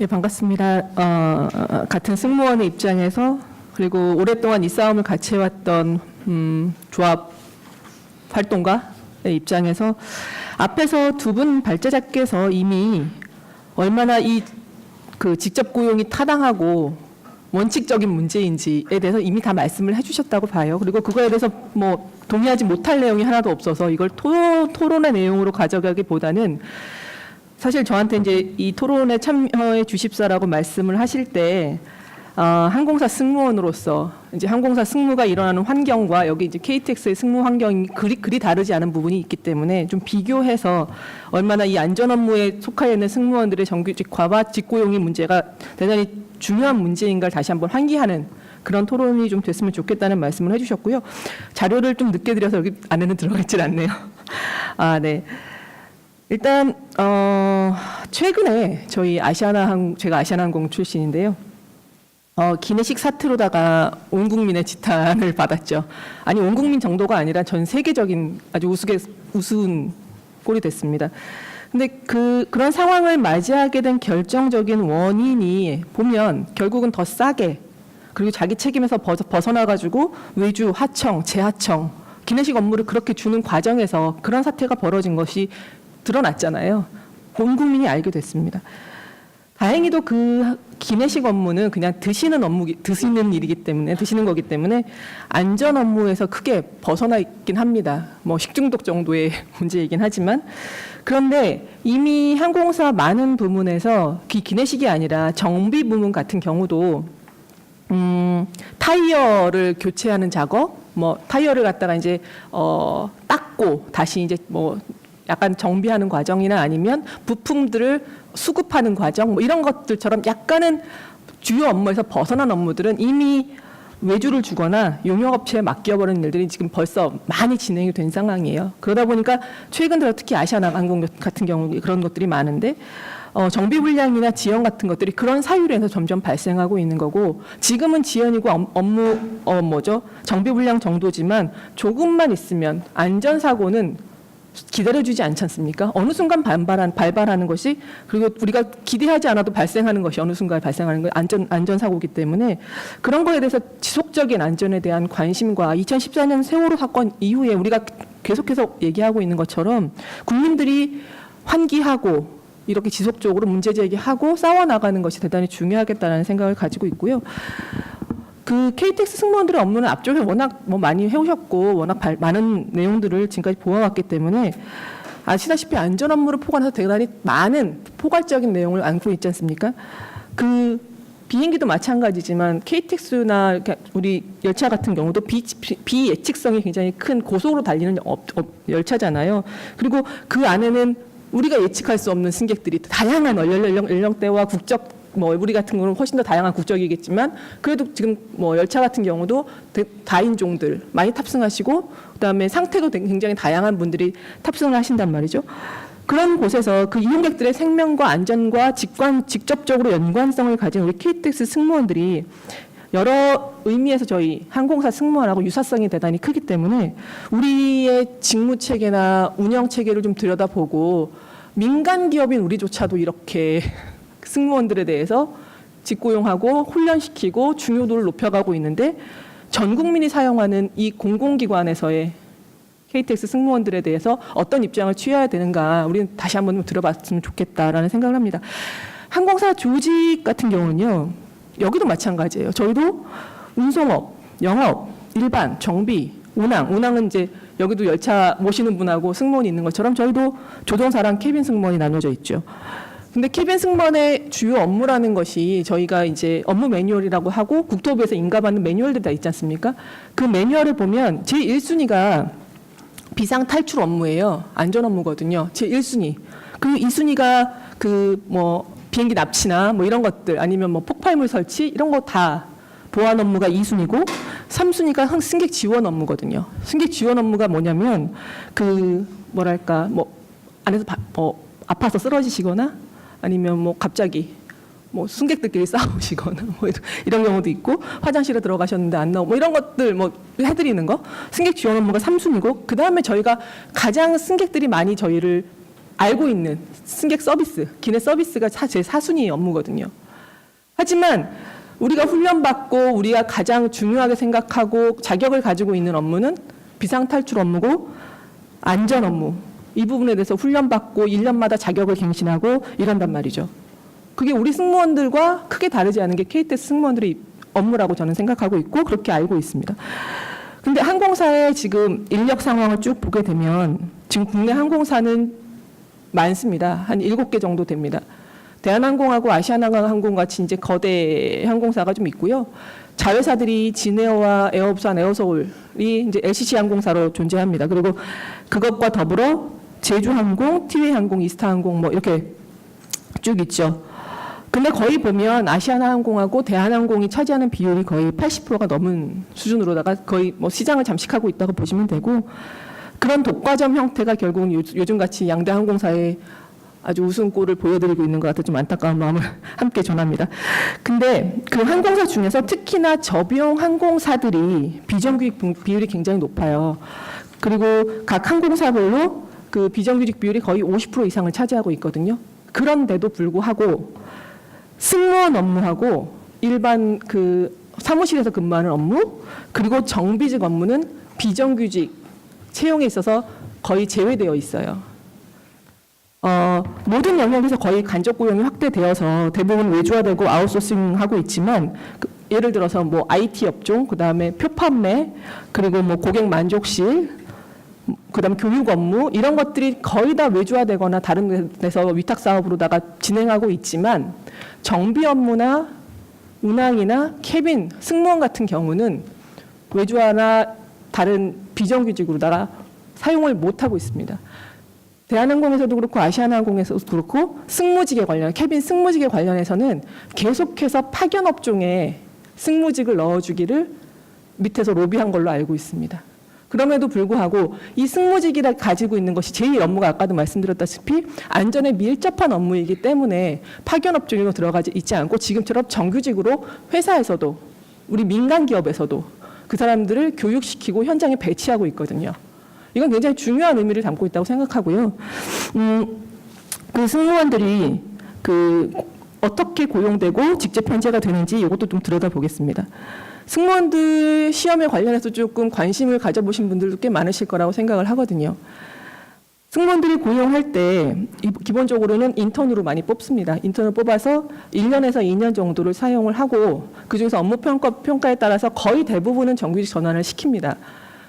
예, 반갑습니다. 같은 승무원의 입장에서 그리고 오랫동안 이 싸움을 같이 해왔던 조합 활동가의 입장에서 앞에서 두 분 발제자께서 이미 얼마나 그 직접 고용이 타당하고 원칙적인 문제인지에 대해서 이미 다 말씀을 해주셨다고 봐요. 그리고 그거에 대해서 뭐 동의하지 못할 내용이 하나도 없어서 이걸 토론의 내용으로 가져가기보다는 사실 저한테 이제 이 토론에 참여해 주십사라고 말씀을 하실 때 항공사 승무원으로서 이제 항공사 승무가 일어나는 환경과 여기 이제 KTX의 승무 환경이 그리 다르지 않은 부분이 있기 때문에 좀 비교해서 얼마나 이 안전 업무에 속하여 있는 승무원들의 정규직화와 직고용의 문제가 대단히 중요한 문제인가를 다시 한번 환기하는 그런 토론이 좀 됐으면 좋겠다는 말씀을 해주셨고요. 자료를 좀 늦게 드려서 여기 안에는 들어가질 않네요. 네. 일단 최근에 저희 제가 아시아나항공 출신인데요. 기내식 사태로다가 온 국민의 지탄을 받았죠. 아니 온 국민 정도가 아니라 전 세계적인 아주 우스운 꼴이 됐습니다. 근데 그런 상황을 맞이하게 된 결정적인 원인이 보면 결국은 더 싸게 그리고 자기 책임에서 벗어나가지고 외주, 하청, 재하청 기내식 업무를 그렇게 주는 과정에서 그런 사태가 벌어진 것이 드러났잖아요. 온 국민이 알게 됐습니다. 다행히도 그 기내식 업무는 그냥 드시는 일이기 때문에 드시는 거기 때문에 안전 업무에서 크게 벗어나 있긴 합니다. 뭐 식중독 정도의 문제이긴 하지만 그런데 이미 항공사 많은 부문에서 기내식이 아니라 정비 부문 같은 경우도 타이어를 교체하는 작업, 뭐 타이어를 갖다가 이제 닦고 다시 이제 뭐 약간 정비하는 과정이나 아니면 부품들을 수급하는 과정 뭐 이런 것들처럼 약간은 주요 업무에서 벗어난 업무들은 이미 외주를 주거나 용역업체에 맡겨버리는 일들이 지금 벌써 많이 진행이 된 상황이에요. 그러다 보니까 최근 들어 특히 아시아나항공 같은 경우 그런 것들이 많은데 정비 불량이나 지연 같은 것들이 그런 사유로 해서 점점 발생하고 있는 거고 지금은 지연이고 정비 불량 정도지만 조금만 있으면 안전사고는 기다려주지 않지 않습니까? 어느 순간 발발하는 것이 그리고 우리가 기대하지 않아도 발생하는 것이 어느 순간 발생하는 건 안전사고이기 때문에 그런 거에 대해서 지속적인 안전에 대한 관심과 2014년 세월호 사건 이후에 우리가 계속해서 얘기하고 있는 것처럼 국민들이 환기하고 이렇게 지속적으로 문제 제기하고 싸워나가는 것이 대단히 중요하겠다는 생각을 가지고 있고요. 그 KTX 승무원들의 업무는 앞쪽에 워낙 많이 해오셨고 워낙 많은 내용들을 지금까지 보아왔기 때문에 아시다시피 안전 업무를 포괄해서 대단히 많은 포괄적인 내용을 안고 있지 않습니까? 그 비행기도 마찬가지지만 KTX나 우리 열차 같은 경우도 비예측성이 굉장히 큰 고속으로 달리는 열차잖아요. 그리고 그 안에는 우리가 예측할 수 없는 승객들이 다양한 연령대와 국적 우리 같은 경우는 훨씬 더 다양한 국적이겠지만 그래도 지금 열차 같은 경우도 다인종들 많이 탑승하시고 그다음에 상태도 굉장히 다양한 분들이 탑승을 하신단 말이죠. 그런 곳에서 그 이용객들의 생명과 안전과 직접적으로 연관성을 가진 우리 KTX 승무원들이 여러 의미에서 저희 항공사 승무원하고 유사성이 대단히 크기 때문에 우리의 직무 체계나 운영 체계를 좀 들여다보고 민간 기업인 우리조차도 이렇게 승무원들에 대해서 직고용하고 훈련시키고 중요도를 높여가고 있는데 전 국민이 사용하는 이 공공기관에서의 KTX 승무원들에 대해서 어떤 입장을 취해야 되는가 우리는 다시 한번 들어봤으면 좋겠다라는 생각을 합니다. 항공사 조직 같은 경우는요. 여기도 마찬가지예요. 저희도 운송업, 영업, 일반, 정비, 운항은 이제 여기도 열차 모시는 분하고 승무원이 있는 것처럼 저희도 조종사랑 캐빈 승무원이 나눠져 있죠. 근데 캐빈 승무원의 주요 업무라는 것이 저희가 이제 업무 매뉴얼이라고 하고 국토부에서 인가받는 매뉴얼들이 다 있지 않습니까? 그 매뉴얼을 보면 제1순위가 비상 탈출 업무예요. 안전 업무거든요. 제1순위. 그리고 2순위가 비행기 납치나 이런 것들 아니면 폭발물 설치 이런 거 다 보안 업무가 2순위고 3순위가 승객 지원 업무거든요. 승객 지원 업무가 뭐냐면 안에서 아파서 쓰러지시거나 아니면 갑자기 뭐 승객들끼리 싸우시거나 뭐 이런 경우도 있고, 화장실에 들어가셨는데 안 나오고 뭐 이런 것들 뭐 해드리는 거, 승객 지원 업무가 3순위고, 그 다음에 저희가 가장 승객들이 많이 저희를 알고 있는 승객 서비스, 기내 서비스가 제 4순위 업무거든요. 하지만 우리가 훈련받고 우리가 가장 중요하게 생각하고 자격을 가지고 있는 업무는 비상탈출 업무고 안전 업무, 이 부분에 대해서 훈련받고 1년마다 자격을 갱신하고 이런단 말이죠. 그게 우리 승무원들과 크게 다르지 않은 게 KTX 승무원들의 업무라고 저는 생각하고 있고 그렇게 알고 있습니다. 근데 항공사의 지금 인력 상황을 쭉 보게 되면 지금 국내 항공사는 많습니다. 한 7개 정도 됩니다. 대한항공하고 아시아나항공 같이 이제 거대 항공사가 좀 있고요. 자회사들이 진에어와 에어부산, 에어서울이 이제 LCC 항공사로 존재합니다. 그리고 그것과 더불어 제주항공, 티웨이항공, 이스타항공 뭐 이렇게 쭉 있죠. 근데 거의 보면 아시아나항공하고 대한항공이 차지하는 비율이 거의 80%가 넘은 수준으로다가 거의 뭐 시장을 잠식하고 있다고 보시면 되고, 그런 독과점 형태가 결국은 요즘같이 양대 항공사의 아주 우승골을 보여드리고 있는 것 같아 좀 안타까운 마음을 함께 전합니다. 근데 그 항공사 중에서 특히나 저비용 항공사들이 비정규직 비율이 굉장히 높아요. 그리고 각 항공사별로 그 비정규직 비율이 거의 50% 이상을 차지하고 있거든요. 그런데도 불구하고 승무원 업무하고 일반 그 사무실에서 근무하는 업무, 그리고 정비직 업무는 비정규직 채용에 있어서 거의 제외되어 있어요. 모든 영역에서 거의 간접 고용이 확대되어서 대부분 외주화되고 아웃소싱하고 있지만, 예를 들어서 뭐 IT 업종, 그 다음에 표 판매, 그리고 뭐 고객 만족실, 그 다음에 교육 업무, 이런 것들이 거의 다 외주화되거나 다른 데서 위탁 사업으로다가 진행하고 있지만, 정비 업무나 운항이나 캐빈, 승무원 같은 경우는 외주화나 다른 비정규직으로다가 사용을 못하고 있습니다. 대한항공에서도 그렇고 아시아나항공에서도 그렇고 승무직에 관련, 캐빈 승무직에 관련해서는 계속해서 파견 업종에 승무직을 넣어주기를 밑에서 로비한 걸로 알고 있습니다. 그럼에도 불구하고 이 승무직이라 가지고 있는 것이 제1 업무가 아까도 말씀드렸다시피 안전에 밀접한 업무이기 때문에 파견 업종으로 들어가지 있지 않고 지금처럼 정규직으로 회사에서도 우리 민간 기업에서도 그 사람들을 교육시키고 현장에 배치하고 있거든요. 이건 굉장히 중요한 의미를 담고 있다고 생각하고요. 그 승무원들이 어떻게 고용되고 직접 편제가 되는지 이것도 좀 들여다보겠습니다. 승무원들 시험에 관련해서 조금 관심을 가져보신 분들도 꽤 많으실 거라고 생각을 하거든요. 승무원들이 고용할 때 기본적으로는 인턴으로 많이 뽑습니다. 인턴을 뽑아서 1년에서 2년 정도를 사용을 하고 그중에서 업무 평가에 따라서 거의 대부분은 정규직 전환을 시킵니다.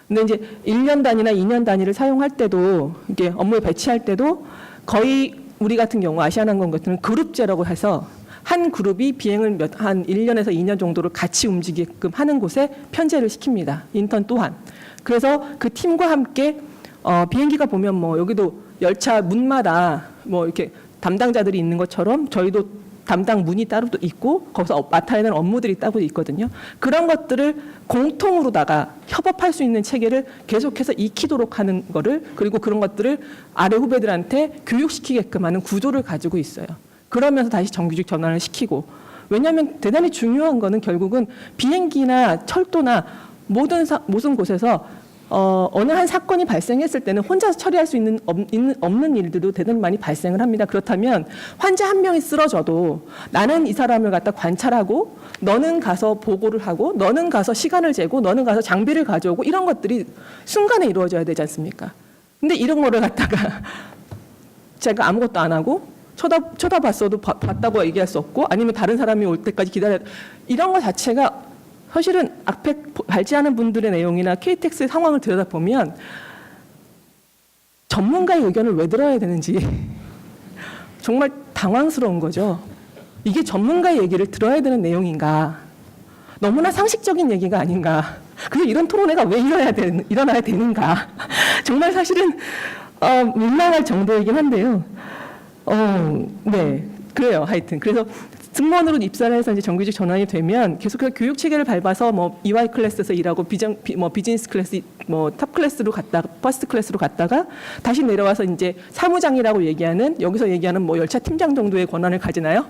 근데 이제 1년 단위나 2년 단위를 사용할 때도 이게 업무에 배치할 때도 거의 우리 같은 경우 아시아나항공 같은 경우는 그룹제라고 해서 한 그룹이 비행을 한 1년에서 2년 정도를 같이 움직이게끔 하는 곳에 편제를 시킵니다. 인턴 또한. 그래서 그 팀과 함께 비행기가 보면 뭐 여기도 열차 문마다 뭐 이렇게 담당자들이 있는 것처럼 저희도 담당 문이 따로 있고 거기서 맡아야 하는 업무들이 따로 있거든요. 그런 것들을 공통으로다가 협업할 수 있는 체계를 계속해서 익히도록 하는 거를, 그리고 그런 것들을 아래 후배들한테 교육시키게끔 하는 구조를 가지고 있어요. 그러면서 다시 정규직 전환을 시키고, 왜냐하면 대단히 중요한 거는 결국은 비행기나 철도나 모든 곳에서 어느 한 사건이 발생했을 때는 혼자서 처리할 수 있는 없는 일들도 대단히 많이 발생을 합니다. 그렇다면 환자 한 명이 쓰러져도 나는 이 사람을 갖다 관찰하고, 너는 가서 보고를 하고, 너는 가서 시간을 재고, 너는 가서 장비를 가져오고, 이런 것들이 순간에 이루어져야 되지 않습니까? 근데 이런 거를 갖다가 제가 아무것도 안 하고 쳐다봤어도 봤다고 얘기할 수 없고, 아니면 다른 사람이 올 때까지 기다려, 이런 것 자체가 사실은 앞에 발제하는 분들의 내용이나 KTX의 상황을 들여다보면 전문가의 의견을 왜 들어야 되는지 정말 당황스러운 거죠. 이게 전문가의 얘기를 들어야 되는 내용인가? 너무나 상식적인 얘기가 아닌가? 그리고 이런 토론회가 왜 일어나야 되는가? 정말 사실은 민망할 정도이긴 한데요. 네, 그래요. 하여튼 그래서 승무원으로 입사를 해서 이제 정규직 전환이 되면 계속해서 교육 체계를 밟아서 뭐 EY 클래스에서 일하고 비즈니스 클래스, 탑 클래스로 갔다가 퍼스트 클래스로 갔다가 다시 내려와서 이제 사무장이라고 얘기하는, 여기서 얘기하는 뭐 열차 팀장 정도의 권한을 가지나요?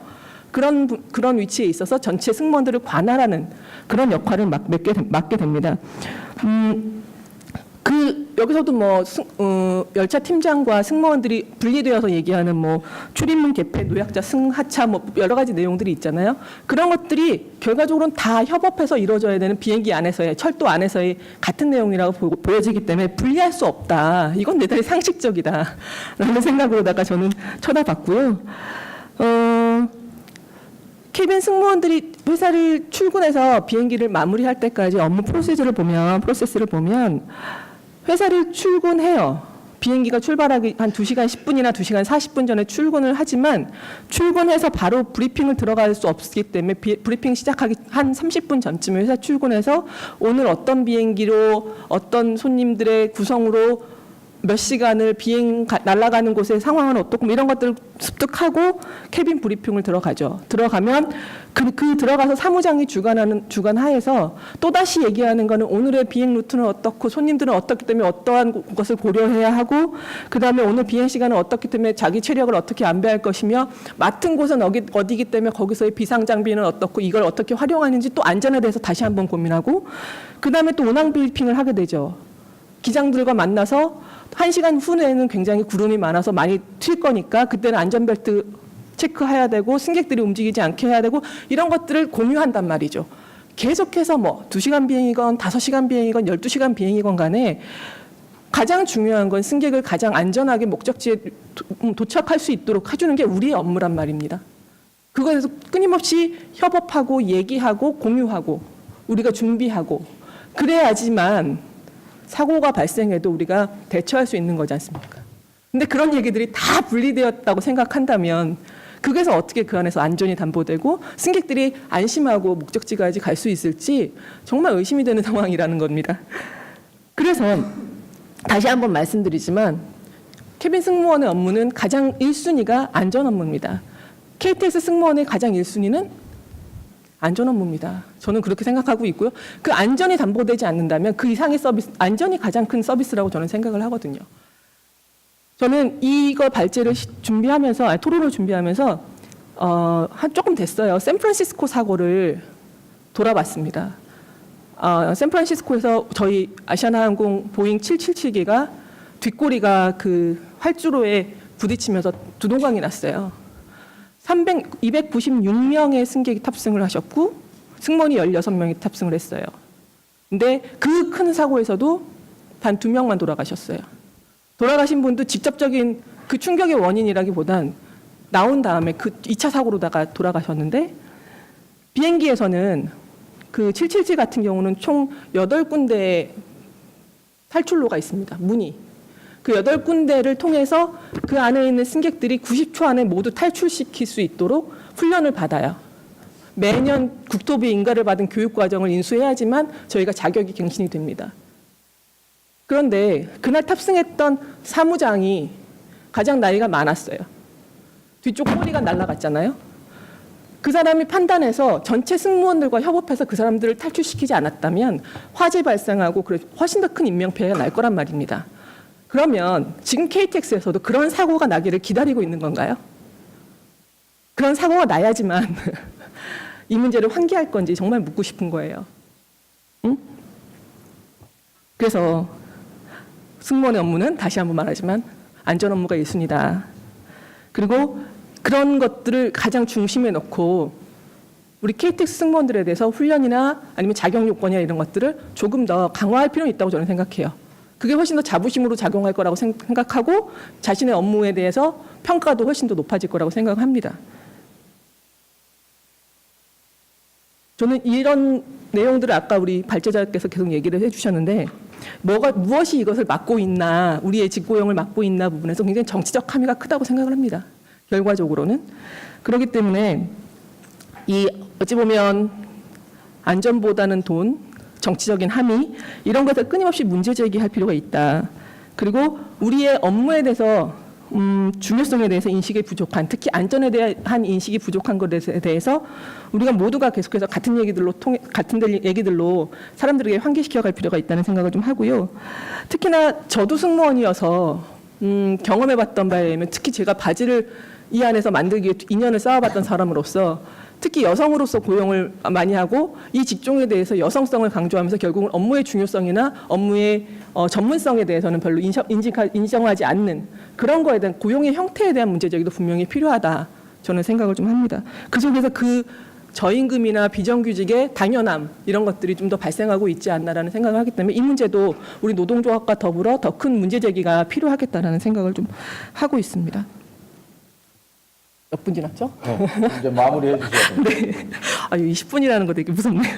그런 위치에 있어서 전체 승무원들을 관할하는 그런 역할을 맡게 됩니다. 여기서도 열차 팀장과 승무원들이 분리되어서 얘기하는 출입문 개폐, 노약자 승하차 여러 가지 내용들이 있잖아요. 그런 것들이 결과적으로는 다 협업해서 이루어져야 되는 비행기 안에서의, 철도 안에서의 같은 내용이라고 보여지기 때문에 분리할 수 없다. 이건 대단히 상식적이다라는 생각으로다가 저는 쳐다봤고요. 케빈 승무원들이 회사를 출근해서 비행기를 마무리할 때까지 업무 프로세스를 보면 회사를 출근해요. 비행기가 출발하기 한 2시간 10분이나 2시간 40분 전에 출근을 하지만 출근해서 바로 브리핑을 들어갈 수 없기 때문에 브리핑 시작하기 한 30분 전쯤에 회사 출근해서 오늘 어떤 비행기로 어떤 손님들의 구성으로 몇 시간을 날아가는 곳의 상황은 어떻고 이런 것들을 습득하고 캐빈 브리핑을 들어가죠. 들어가면 들어가서 사무장이 주관하에서 또다시 얘기하는 거는 오늘의 비행 루트는 어떻고 손님들은 어떻기 때문에 어떠한 것을 고려해야 하고 그다음에 오늘 비행 시간은 어떻기 때문에 자기 체력을 어떻게 안배할 것이며 맡은 곳은 어디기 때문에 거기서의 비상 장비는 어떻고 이걸 어떻게 활용하는지 또 안전에 대해서 다시 한번 고민하고 그다음에 또 운항 브리핑을 하게 되죠. 기장들과 만나서 1시간 후에는 굉장히 구름이 많아서 많이 튈 거니까 그때는 안전벨트 체크해야 되고 승객들이 움직이지 않게 해야 되고 이런 것들을 공유한단 말이죠. 계속해서 2시간 비행이건 5시간 비행이건 12시간 비행이건 간에 가장 중요한 건 승객을 가장 안전하게 목적지에 도착할 수 있도록 해주는 게 우리의 업무란 말입니다. 그거에 대해서 끊임없이 협업하고 얘기하고 공유하고 우리가 준비하고 그래야지만 사고가 발생해도 우리가 대처할 수 있는 거지 않습니까? 근데 그런 얘기들이 다 분리되었다고 생각한다면 그래서 어떻게 그 안에서 안전이 담보되고 승객들이 안심하고 목적지까지 갈 수 있을지 정말 의심이 되는 상황이라는 겁니다. 그래서 다시 한번 말씀드리지만 캐빈 승무원의 업무는 가장 1순위가 안전 업무입니다. KTX 승무원의 가장 1순위는 안전 업무입니다. 저는 그렇게 생각하고 있고요. 그 안전이 담보되지 않는다면 그 이상의 서비스, 안전이 가장 큰 서비스라고 저는 생각을 하거든요. 저는 이거 발제를 준비하면서, 토론을 준비하면서 조금 됐어요. 샌프란시스코 사고를 돌아봤습니다. 샌프란시스코에서 저희 아시아나항공 보잉 777기가 뒷꼬리가 그 활주로에 부딪히면서 두동강이 났어요. 296명의 승객이 탑승을 하셨고 승무원이 16명이 탑승을 했어요. 근데 그 큰 사고에서도 단 2명만 돌아가셨어요. 돌아가신 분도 직접적인 그 충격의 원인이라기보단 나온 다음에 그 2차 사고로다가 돌아가셨는데 비행기에서는 그 777 같은 경우는 총 8군데의 탈출로가 있습니다. 문이. 그 8군데를 통해서 그 안에 있는 승객들이 90초 안에 모두 탈출시킬 수 있도록 훈련을 받아요. 매년 국토부의 인가를 받은 교육과정을 인수해야지만 저희가 자격이 갱신이 됩니다. 그런데 그날 탑승했던 사무장이 가장 나이가 많았어요. 뒤쪽 꼬리가 날아갔잖아요. 그 사람이 판단해서 전체 승무원들과 협업해서 그 사람들을 탈출시키지 않았다면 화재 발생하고 훨씬 더 큰 인명피해가 날 거란 말입니다. 그러면 지금 KTX에서도 그런 사고가 나기를 기다리고 있는 건가요? 그런 사고가 나야지만 이 문제를 환기할 건지 정말 묻고 싶은 거예요. 응? 그래서 승무원의 업무는 다시 한번 말하지만 안전 업무가 1순위다. 그리고 그런 것들을 가장 중심에 놓고 우리 KTX 승무원들에 대해서 훈련이나 아니면 자격 요건이나 이런 것들을 조금 더 강화할 필요는 있다고 저는 생각해요. 그게 훨씬 더 자부심으로 작용할 거라고 생각하고 자신의 업무에 대해서 평가도 훨씬 더 높아질 거라고 생각합니다. 저는 이런 내용들을 아까 우리 발제자께서 계속 얘기를 해주셨는데 무엇이 이것을 막고 있나, 우리의 직고용을 막고 있나 부분에서 굉장히 정치적 함의가 크다고 생각을 합니다. 결과적으로는. 그렇기 때문에 어찌 보면 안전보다는 돈, 정치적인 함의 이런 것을 끊임없이 문제 제기할 필요가 있다. 그리고 우리의 업무에 대해서 중요성에 대해서 인식이 부족한, 특히 안전에 대한 인식이 부족한 것에 대해서 우리가 모두가 계속해서 같은 얘기들로 사람들에게 환기시켜갈 필요가 있다는 생각을 좀 하고요. 특히나 저도 승무원이어서 경험해봤던 바에 의하면 특히 제가 바지를 이 안에서 만들기 위해 인연을 쌓아봤던 사람으로서 특히 여성으로서 고용을 많이 하고 이 직종에 대해서 여성성을 강조하면서 결국은 업무의 중요성이나 업무의 전문성에 대해서는 별로 인정하지 않는 그런 거에 대한 고용의 형태에 대한 문제 제기도 분명히 필요하다. 저는 생각을 좀 합니다. 그중에서 그 저임금이나 비정규직의 당연함 이런 것들이 좀 더 발생하고 있지 않나라는 생각을 하기 때문에 이 문제도 우리 노동조합과 더불어 더 큰 문제 제기가 필요하겠다라는 생각을 좀 하고 있습니다. 몇 분 지났죠? 이제 마무리해 주셔야 됩니다. 네. 아유, 20분이라는 거 되게 무섭네요.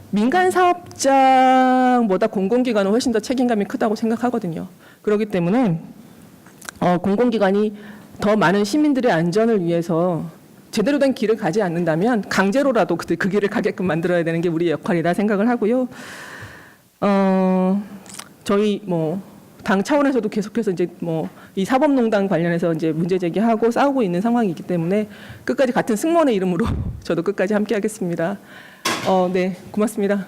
민간 사업장보다 공공기관은 훨씬 더 책임감이 크다고 생각하거든요. 그렇기 때문에 공공기관이 더 많은 시민들의 안전을 위해서 제대로 된 길을 가지 않는다면 강제로라도 그 길을 가게끔 만들어야 되는 게 우리의 역할이라 생각을 하고요. 저희 당 차원에서도 계속해서 이제 이 사법농단 관련해서 이제 문제 제기하고 싸우고 있는 상황이기 때문에 끝까지 같은 승무원의 이름으로 저도 끝까지 함께하겠습니다. 네, 고맙습니다.